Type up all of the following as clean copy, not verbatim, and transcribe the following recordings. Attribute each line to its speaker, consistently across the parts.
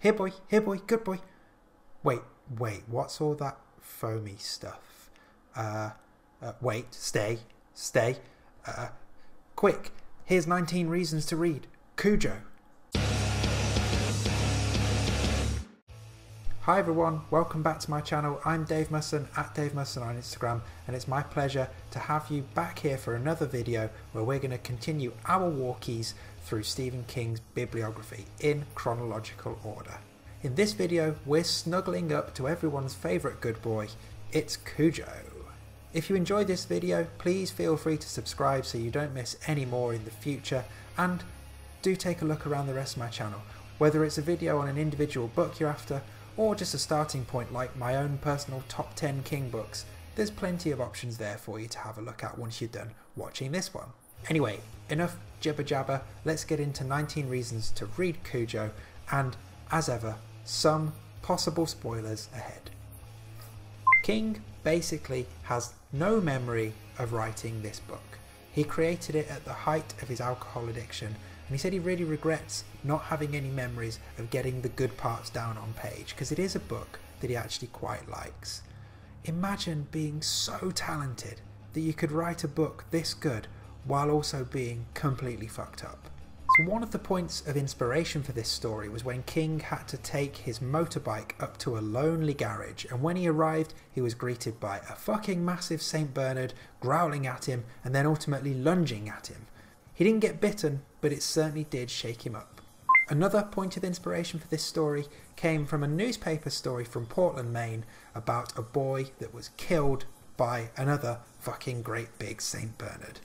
Speaker 1: here boy, good boy. Wait, what's all that foamy stuff? Wait, stay. Quick, here's 19 reasons to read Cujo. Hi everyone, welcome back to my channel. I'm Dave Musson, at Dave Musson on Instagram, and it's my pleasure to have you back here for another video where we're going to continue our walkies through Stephen King's bibliography in chronological order. In this video, we're snuggling up to everyone's favourite good boy, it's Cujo. If you enjoyed this video, please feel free to subscribe so you don't miss any more in the future, and do take a look around the rest of my channel, whether it's a video on an individual book you're after, or just a starting point like my own personal top 10 King books. There's plenty of options there for you to have a look at once you're done watching this one. Anyway, enough jibber jabber, let's get into 19 reasons to read Cujo, and as ever, some possible spoilers ahead. King basically has no memory of writing this book. He created it at the height of his alcohol addiction, and he said he really regrets not having any memories of getting the good parts down on page, because it is a book that he actually quite likes. Imagine being so talented that you could write a book this good while also being completely fucked up. So one of the points of inspiration for this story was when King had to take his motorbike up to a lonely garage, and when he arrived he was greeted by a fucking massive St. Bernard growling at him and then ultimately lunging at him. He didn't get bitten, but it certainly did shake him up. Another point of inspiration for this story came from a newspaper story from Portland, Maine about a boy that was killed by another fucking great big St. Bernard.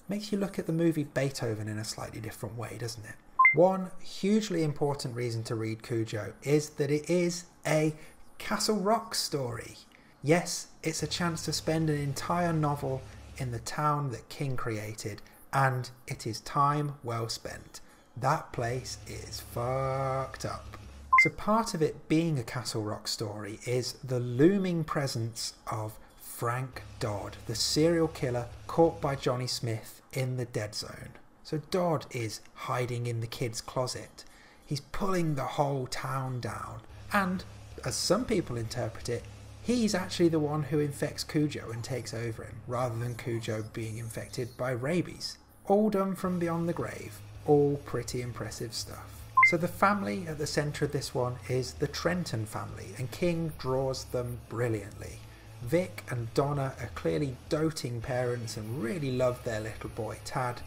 Speaker 1: Makes you look at the movie Beethoven in a slightly different way, doesn't it? One hugely important reason to read Cujo is that it is a Castle Rock story. Yes, it's a chance to spend an entire novel in the town that King created, and it is time well spent. That place is fucked up. So part of it being a Castle Rock story is the looming presence of Frank Dodd, the serial killer caught by Johnny Smith in the dead zone. So Dodd is hiding in the kid's closet. He's pulling the whole town down, and as some people interpret it, he's actually the one who infects Cujo and takes over him, rather than Cujo being infected by rabies. All done from beyond the grave. All pretty impressive stuff. So the family at the centre of this one is the Trenton family, and King draws them brilliantly. Vic and Donna are clearly doting parents and really love their little boy Tad,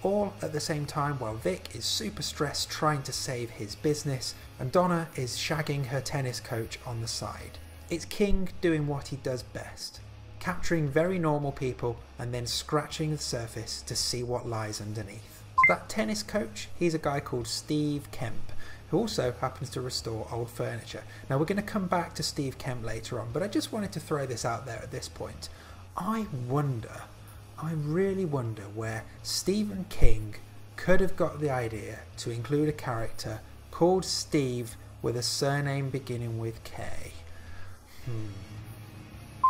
Speaker 1: all at the same time while Vic is super stressed trying to save his business, and Donna is shagging her tennis coach on the side. It's King doing what he does best, capturing very normal people and then scratching the surface to see what lies underneath. So that tennis coach, he's a guy called Steve Kemp, who also happens to restore old furniture. Now we're going to come back to Steve Kemp later on, but I just wanted to throw this out there at this point. I really wonder where Stephen King could have got the idea to include a character called Steve with a surname beginning with K.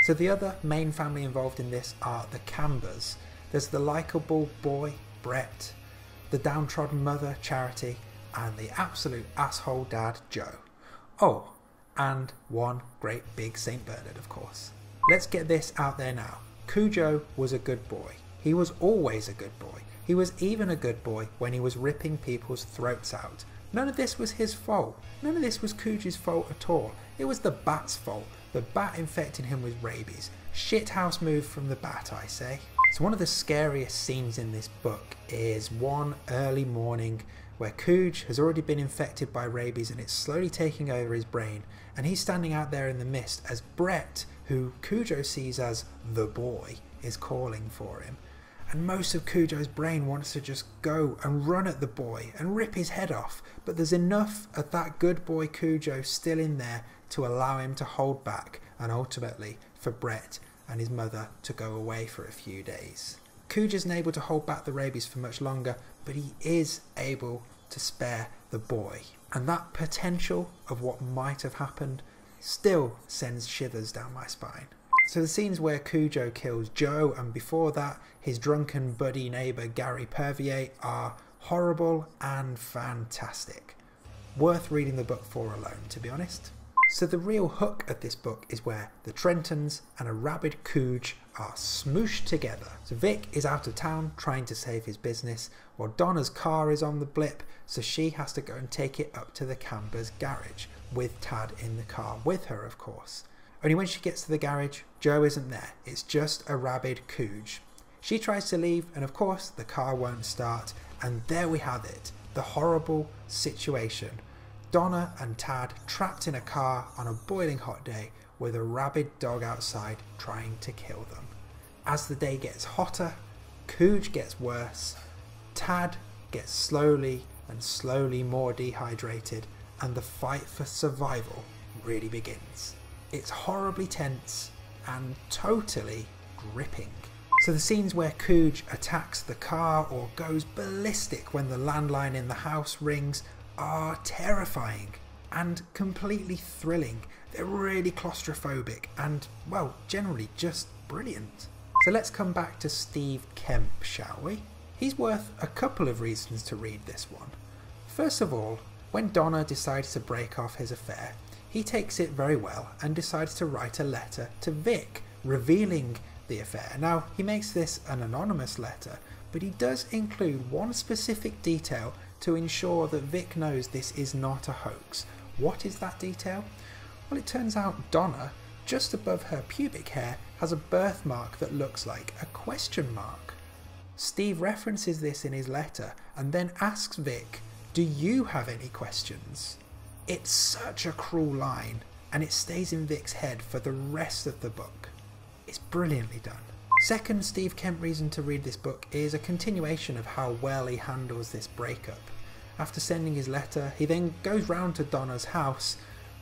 Speaker 1: So the other main family involved in this are the Cambers. There's the likeable boy, Brett, the downtrodden mother, Charity, and the absolute asshole dad, Joe. Oh, and one great big St. Bernard, of course. Let's get this out there now. Cujo was a good boy. He was always a good boy. He was even a good boy when he was ripping people's throats out. None of this was his fault. None of this was Cujo's fault at all. It was the bat's fault. The bat infected him with rabies. Shithouse move from the bat, I say. So one of the scariest scenes in this book is one early morning where Cujo has already been infected by rabies and it's slowly taking over his brain, and he's standing out there in the mist as Brett, who Cujo sees as the boy, is calling for him. And most of Cujo's brain wants to just go and run at the boy and rip his head off, but there's enough of that good boy Cujo still in there to allow him to hold back, and ultimately for Brett and his mother to go away for a few days. Cujo isn't able to hold back the rabies for much longer, but he is able to spare the boy. And that potential of what might have happened still sends shivers down my spine. So the scenes where Cujo kills Joe, and before that his drunken buddy neighbour Gary Pervier, are horrible and fantastic. worth reading the book for alone, to be honest. So the real hook of this book is where the Trentons and a rabid Cujo are smooshed together. So Vic is out of town trying to save his business, while Donna's car is on the blip, so she has to go and take it up to the Cambers garage, with Tad in the car with her, of course. Only when she gets to the garage, Joe isn't there. It's just a rabid Cujo. She tries to leave, and of course the car won't start, and there we have it, the horrible situation. Donna and Tad trapped in a car on a boiling hot day with a rabid dog outside trying to kill them. As the day gets hotter, Cujo gets worse, Tad gets slowly and slowly more dehydrated, and the fight for survival really begins. It's horribly tense and totally gripping. So the scenes where Cujo attacks the car or goes ballistic when the landline in the house rings are terrifying and completely thrilling. They're really claustrophobic and, well, generally just brilliant. So let's come back to Steve Kemp, shall we? He's worth a couple of reasons to read this one. First of all, when Donna decides to break off his affair, he takes it very well and decides to write a letter to Vic, revealing the affair. Now, he makes this an anonymous letter, but he does include one specific detail to ensure that Vic knows this is not a hoax. What is that detail? Well, it turns out Donna, just above her pubic hair, has a birthmark that looks like a question mark. Steve references this in his letter and then asks Vic, "Do you have any questions?" It's such a cruel line, and it stays in Vic's head for the rest of the book. It's brilliantly done. Second Steve Kemp reason to read this book is a continuation of how well he handles this breakup. After sending his letter, he then goes round to Donna's house,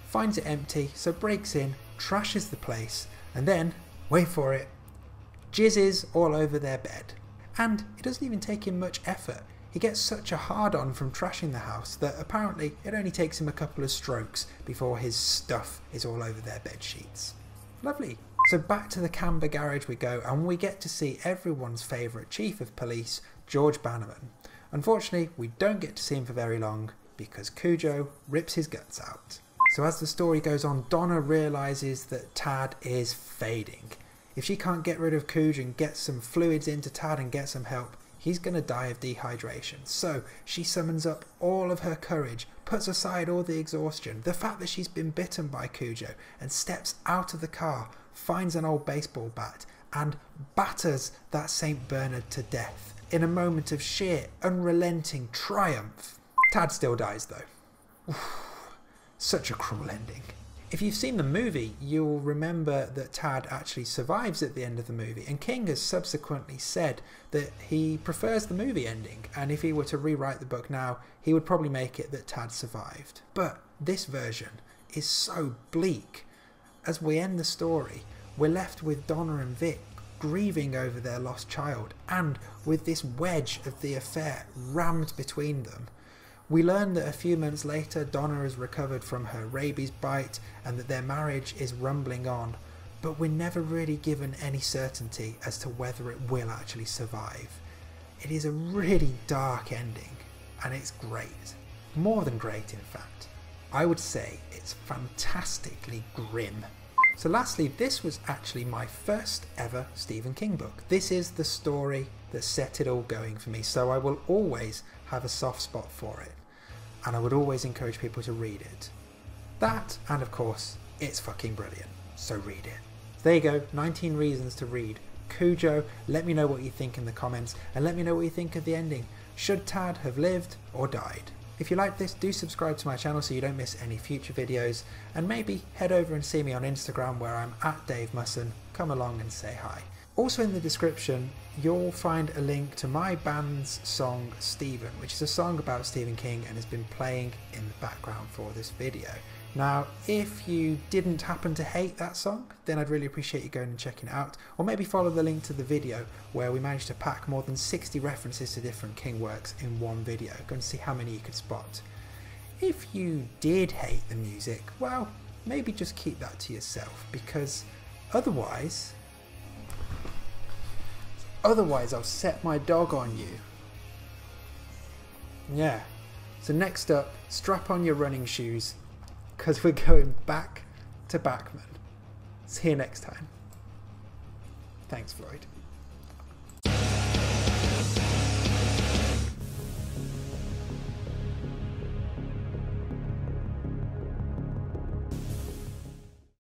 Speaker 1: finds it empty, so breaks in, trashes the place, and then, wait for it, jizzes all over their bed. And it doesn't even take him much effort. He gets such a hard-on from trashing the house that apparently it only takes him a couple of strokes before his stuff is all over their bed sheets. Lovely. So back to the Camber garage we go, and we get to see everyone's favourite chief of police, George Bannerman. Unfortunately, we don't get to see him for very long because Cujo rips his guts out. So as the story goes on, Donna realises that Tad is fading. If she can't get rid of Cujo and get some fluids into Tad and get some help, he's going to die of dehydration. So she summons up all of her courage, puts aside all the exhaustion, the fact that she's been bitten by Cujo, and steps out of the car, finds an old baseball bat, and batters that St. Bernard to death in a moment of sheer, unrelenting triumph. Tad still dies though. Oof, such a cruel ending. If you've seen the movie, you'll remember that Tad actually survives at the end of the movie, and King has subsequently said that he prefers the movie ending, and if he were to rewrite the book now, he would probably make it that Tad survived. But this version is so bleak. As we end the story, we're left with Donna and Vic grieving over their lost child, and with this wedge of the affair rammed between them. We learn that a few months later Donna has recovered from her rabies bite and that their marriage is rumbling on, but we're never really given any certainty as to whether it will actually survive. It is a really dark ending, and it's great. More than great, in fact. I would say it's fantastically grim. So lastly, this was actually my first ever Stephen King book. This is the story that set it all going for me, so I will always have a soft spot for it, and I would always encourage people to read it. That, and of course, it's fucking brilliant, so read it. There you go, 19 reasons to read Cujo. Let me know what you think in the comments, and let me know what you think of the ending. Should Tad have lived or died? If you like this, do subscribe to my channel so you don't miss any future videos, and maybe head over and see me on Instagram where I'm at Dave Musson. Come along and say hi. Also in the description, you'll find a link to my band's song Stephen, which is a song about Stephen King and has been playing in the background for this video. Now, if you didn't happen to hate that song, then I'd really appreciate you going and checking it out, or maybe follow the link to the video where we managed to pack more than 60 references to different King works in one video. Go and see how many you could spot. If you did hate the music, well, maybe just keep that to yourself, because otherwise I'll set my dog on you. Yeah, So next up, strap on your running shoes, because we're going back to Bachman. See you next time. Thanks, Floyd.